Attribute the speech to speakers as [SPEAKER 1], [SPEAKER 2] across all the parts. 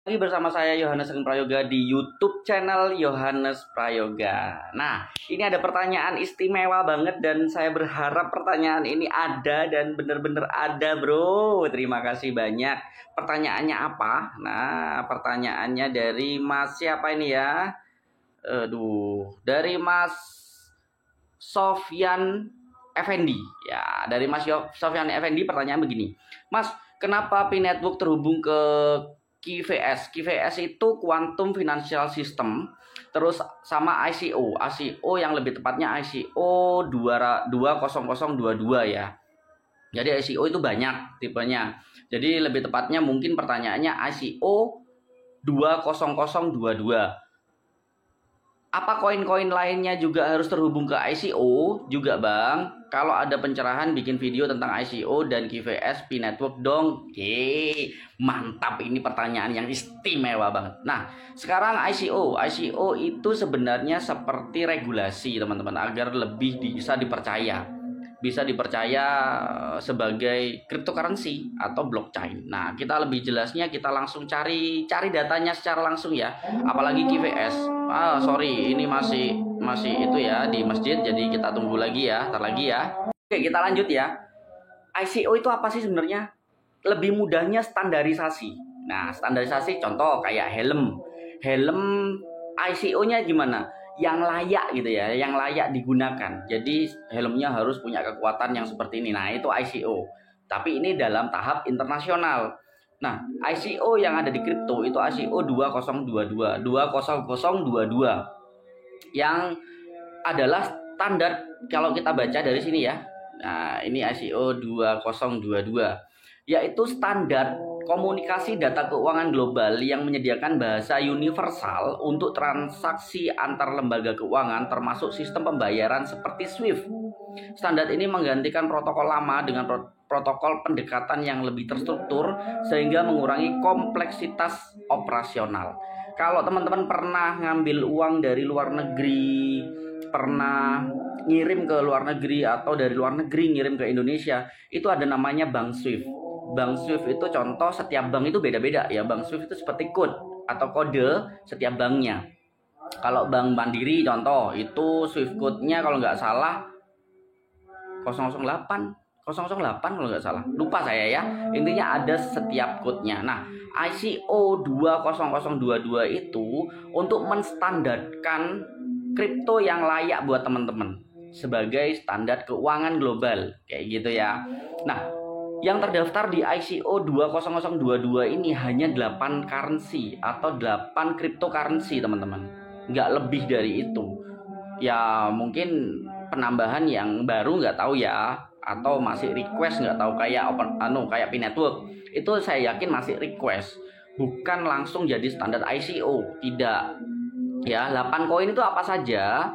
[SPEAKER 1] Lagi bersama saya Yohanes Prayoga di YouTube channel Yohanes Prayoga. Nah, ini ada pertanyaan istimewa banget dan saya berharap pertanyaan ini ada dan benar-benar ada, bro. Terima kasih banyak. Pertanyaannya apa? Nah, pertanyaannya dari Mas siapa ini ya? Dari Mas Sofyan Effendi. Ya, dari Mas Sofyan Effendi pertanyaan begini. Mas, kenapa Pi Network terhubung ke QVS? QVS itu Quantum Financial System, terus sama ICO. ICO yang lebih tepatnya ICO 20022 ya. Jadi ICO itu banyak tipenya. Jadi lebih tepatnya mungkin pertanyaannya ICO 20022. Apa koin-koin lainnya juga harus terhubung ke ICO juga, Bang? Kalau ada pencerahan bikin video tentang ICO dan QVS Pi Network dong. Oke, mantap, ini pertanyaan yang istimewa banget. Nah, sekarang ICO itu sebenarnya seperti regulasi, teman-teman, agar lebih bisa dipercaya. Bisa dipercaya sebagai cryptocurrency atau blockchain. Nah, kita lebih jelasnya kita langsung cari datanya secara langsung ya. Apalagi QVS. Sorry, ini masih itu ya di masjid, jadi kita tunggu lagi ya, ntar lagi ya. Oke, kita lanjut ya. ICO itu apa sih sebenarnya? Lebih mudahnya standarisasi. Nah, standarisasi contoh kayak helm. Helm ICO-nya gimana? Yang layak gitu ya, yang layak digunakan. Jadi helmnya harus punya kekuatan yang seperti ini. Nah, itu ICO. Tapi ini dalam tahap internasional. Nah, ICO yang ada di kripto itu ICO 2022 yang adalah standar kalau kita baca dari sini ya. Nah, ini ICO 2022 yaitu standar komunikasi data keuangan global yang menyediakan bahasa universal untuk transaksi antar lembaga keuangan termasuk sistem pembayaran seperti SWIFT. Standar ini menggantikan protokol lama dengan protokol pendekatan yang lebih terstruktur sehingga mengurangi kompleksitas operasional. Kalau teman-teman pernah ngambil uang dari luar negeri, pernah ngirim ke luar negeri atau dari luar negeri ngirim ke Indonesia, itu ada namanya bank SWIFT. Bank SWIFT itu contoh, setiap bank itu beda-beda ya. Bank SWIFT itu seperti kode atau kode setiap banknya. Kalau Bank Mandiri contoh, itu SWIFT code-nya kalau nggak salah 008 kalau nggak salah, lupa saya ya, intinya ada setiap code-nya. Nah, ICO 20022 itu untuk menstandarkan kripto yang layak buat teman-teman sebagai standar keuangan global kayak gitu ya. Nah, yang terdaftar di ICO 20022 ini hanya 8 currency atau 8 cryptocurrency, teman-teman. Nggak lebih dari itu. Ya mungkin penambahan yang baru nggak tahu ya, atau masih request nggak tahu, kayak kayak Pi Network. Itu saya yakin masih request, bukan langsung jadi standar ICO, tidak. Ya, 8 koin itu apa saja?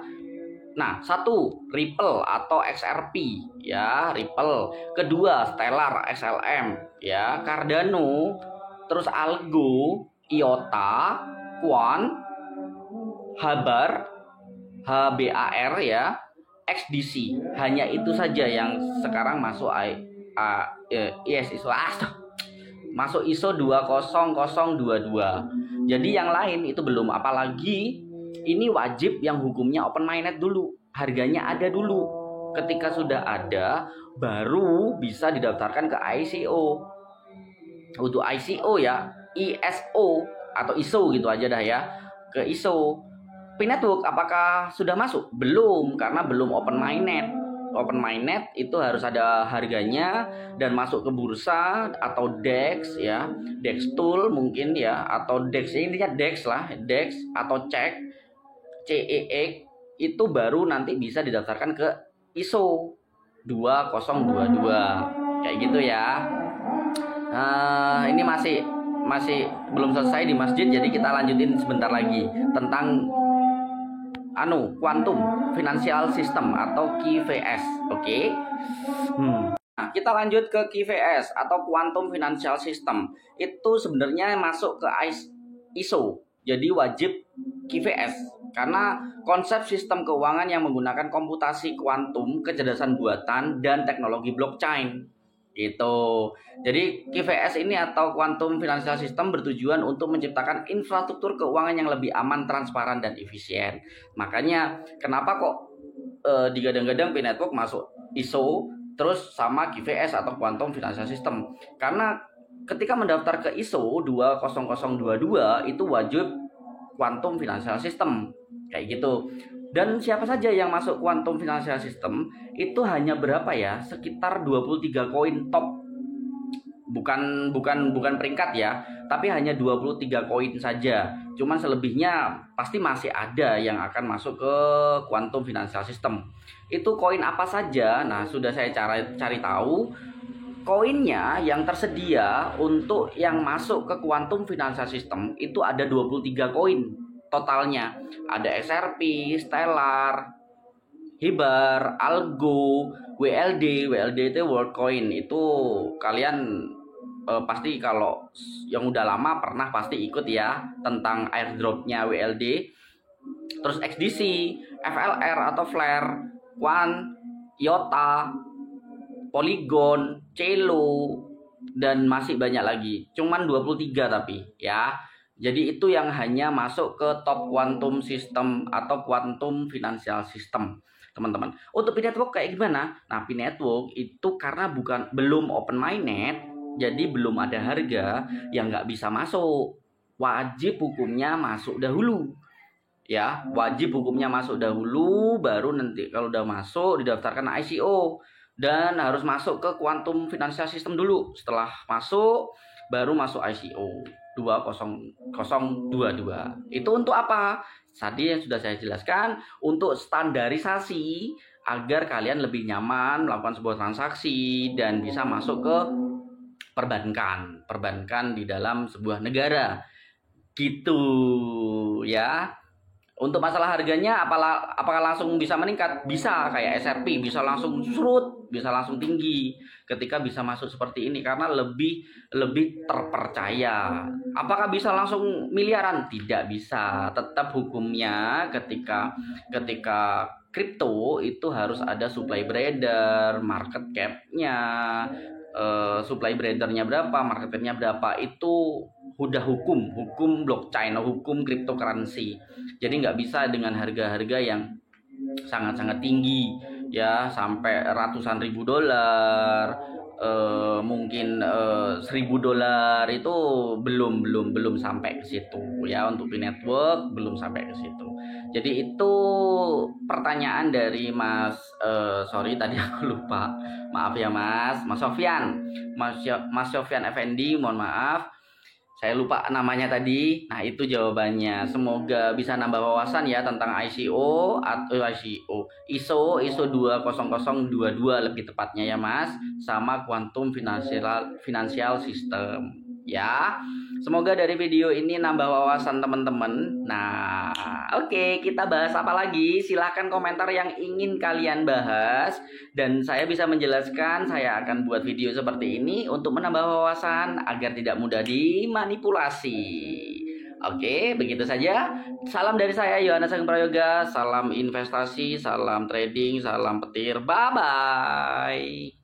[SPEAKER 1] Nah, satu, Ripple atau XRP, ya, Ripple. Kedua, Stellar XLM, ya, Cardano, terus Algo, IOTA, Quant, Habar, HBAR ya, XDC. Hanya itu saja yang sekarang masuk masuk ISO 20022. Jadi yang lain itu belum, apalagi ini wajib yang hukumnya open mainnet dulu, harganya ada dulu. Ketika sudah ada, baru bisa didaftarkan ke ICO. Untuk ICO ya, ISO atau ISO gitu aja dah ya, ke ISO. Pi Network apakah sudah masuk? Belum, karena belum open mainnet. Open mainnet itu harus ada harganya dan masuk ke bursa atau DEX ya, DEX tool mungkin ya, atau DEX, intinya DEX lah, DEX atau CEX, itu baru nanti bisa didaftarkan ke ISO 2022 kayak gitu ya. Ini masih belum selesai di masjid, jadi kita lanjutin sebentar lagi tentang Quantum Financial System atau QVS. Oke. Nah, kita lanjut ke QVS atau Quantum Financial System. Itu sebenarnya masuk ke ISO. Jadi wajib QVS karena konsep sistem keuangan yang menggunakan komputasi kuantum, kecerdasan buatan dan teknologi blockchain. Gitu. Jadi QFS ini atau Quantum Financial System bertujuan untuk menciptakan infrastruktur keuangan yang lebih aman, transparan, dan efisien. Makanya kenapa kok digadang-gadang P-Network masuk ISO terus sama QFS atau Quantum Financial System. Karena ketika mendaftar ke ISO 20022 itu wajib Quantum Financial System. Kayak gitu. Dan siapa saja yang masuk Quantum Financial System itu hanya berapa ya? Sekitar 23 koin top. Bukan peringkat ya, tapi hanya 23 koin saja. Cuman selebihnya pasti masih ada yang akan masuk ke Quantum Financial System. Itu koin apa saja? Nah, sudah saya cari tahu. Koinnya yang tersedia untuk yang masuk ke Quantum Financial System itu ada 23 koin totalnya. Ada XRP, Stellar, Hibar, Algo, WLD itu Worldcoin. Itu kalian pasti kalau yang udah lama pernah pasti ikut ya tentang airdropnya WLD. Terus XDC, FLR atau Flare, Quan, IOTA, Polygon, Celo, dan masih banyak lagi. Cuman 23 tapi ya. Jadi itu yang hanya masuk ke top quantum system atau quantum financial system, teman-teman. Untuk P-Network kayak gimana? Nah, P-Network itu karena belum open mainnet, jadi belum ada harga yang nggak bisa masuk. Wajib hukumnya masuk dahulu. Ya, wajib hukumnya masuk dahulu, baru nanti kalau udah masuk didaftarkan ICO. Dan harus masuk ke Quantum Financial System dulu. Setelah masuk, baru masuk ICO 20022. Itu untuk apa? Tadi yang sudah saya jelaskan, untuk standarisasi agar kalian lebih nyaman melakukan sebuah transaksi dan bisa masuk ke perbankan di dalam sebuah negara. Gitu ya. Untuk masalah harganya apakah langsung bisa meningkat? Bisa, kayak SRP bisa langsung surut, bisa langsung tinggi ketika bisa masuk seperti ini karena lebih terpercaya. Apakah bisa langsung miliaran? Tidak bisa. Tetap hukumnya ketika kripto itu harus ada supply breeder, market cap-nya, supply breedernya berapa, market cap-nya berapa, itu udah hukum blockchain, hukum cryptocurrency. Jadi nggak bisa dengan harga-harga yang sangat-sangat tinggi ya, sampai ratusan ribu dolar, mungkin $1.000 itu belum sampai ke situ ya. Untuk P-Network belum sampai ke situ. Jadi itu pertanyaan dari Mas sorry tadi aku lupa, maaf ya Mas Sofyan, Mas Sofyan Effendi, mohon maaf saya lupa namanya tadi. Nah, itu jawabannya. Semoga bisa nambah wawasan ya tentang ICO atau ISO 20022 lebih tepatnya ya Mas, sama Quantum Financial System ya. Semoga dari video ini nambah wawasan teman-teman. Nah, oke, kita bahas apa lagi? Silahkan komentar yang ingin kalian bahas dan saya bisa menjelaskan. Saya akan buat video seperti ini untuk menambah wawasan agar tidak mudah dimanipulasi. Oke, begitu saja. Salam dari saya Yohanes Ageng Prayoga. Salam investasi, salam trading, salam petir. Bye bye.